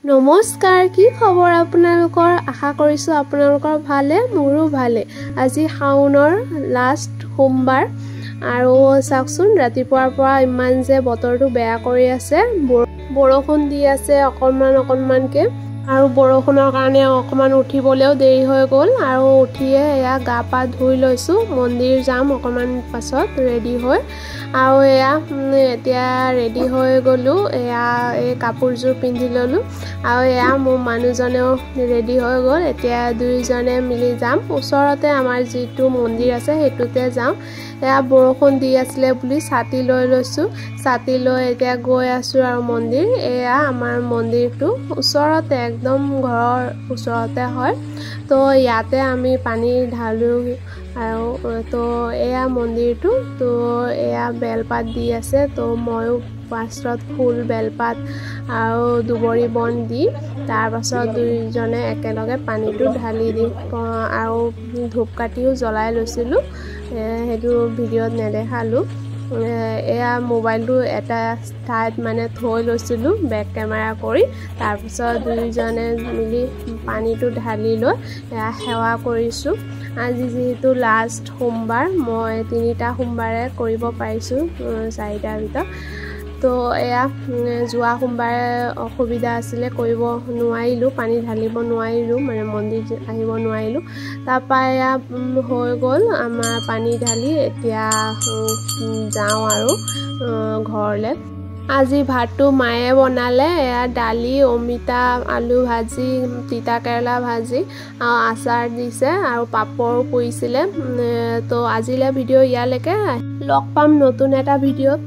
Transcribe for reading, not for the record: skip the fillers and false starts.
নমস্কাৰ, কি খবৰ আপোনালোকৰ? আশা কৰিছোঁ আপোনালোকৰ ভালে, মোৰো ভালে। আজি শাওনৰ লাষ্ট সোমবাৰ আৰু চাওকচোন ৰাতিপুৱাৰ পৰা ইমান যে বতৰটো বেয়া কৰি আছে, বৰষুণ দি আছে অকণমানকে আৰু বৰষুণৰ কাৰণে অকণমান উঠিবলৈও দেৰি হৈ গ'ল আৰু উঠিয়ে এয়া গা পা ধুই লৈছোঁ। মন্দিৰ যাম অকণমান পাছত ৰেডি হৈ আৰু এয়া এতিয়া ৰেডি হৈ গ'লোঁ। এয়া এই কাপোৰযোৰ পিন্ধি ল'লোঁ আৰু এয়া মোৰ মানুহজনেও ৰেডি হৈ গ'ল। এতিয়া দুয়োজনে মিলি যাম। ওচৰতে আমাৰ যিটো মন্দিৰ আছে সেইটোতে যাওঁ। এয়া বৰষুণ দি আছিলে বুলি ছাতি লৈ লৈছোঁ। ছাতি লৈ এতিয়া গৈ আছোঁ আৰু মন্দিৰ। এয়া আমাৰ মন্দিৰটো ওচৰতে, একদম ঘৰৰ ওচৰতে হয়। তো ইয়াতে আমি পানী ঢালোঁ আৰু তো এয়া মন্দিৰটো। তো এয়া বেলপাত দি আছে। তো ময়ো পাছত ফুল বেলপাত আৰু দুবৰি বন দি তাৰপাছত দুইজনে একেলগে পানীটো ঢালি দিওঁ আৰু ধূপকাঠিও জ্বলাই লৈছিলোঁ। সেইটো ভিডিঅ'ত নেদেখালোঁ। এয়া মোবাইলটো এটা ঠাইত মানে থৈ লৈছিলোঁ বেক কেমেৰা কৰি। তাৰপিছত দুয়োজনে মিলি পানীটো ঢালি লৈ এয়া সেৱা কৰিছোঁ। আজি যিহেতু লাষ্ট সোমবাৰ, মই 3টা সোমবাৰে কৰিব পাৰিছোঁ 4টাৰ ভিতৰত। তো এয়া যোৱা সোমবাৰে অসুবিধা আছিলে, কৰিব নোৱাৰিলোঁ, পানী ঢালিব নোৱাৰিলোঁ, মানে মন্দিৰ আহিব নোৱাৰিলোঁ। তাৰপৰা এয়া হৈ গ'ল আমাৰ পানী ঢালি। এতিয়া যাওঁ আৰু ঘৰলৈ। আজি ভাতটো মায়ে বনালে। এয়া দালি, অমিতা, আলু ভাজি, তিতা কেৰেলা ভাজি আৰু আচাৰ দিছে আৰু পাপৰো পৰিছিলে। তো আজিলৈ ভিডিঅ' ইয়ালৈকে। লগ পাম নতুন এটা ভিডিঅ'ত।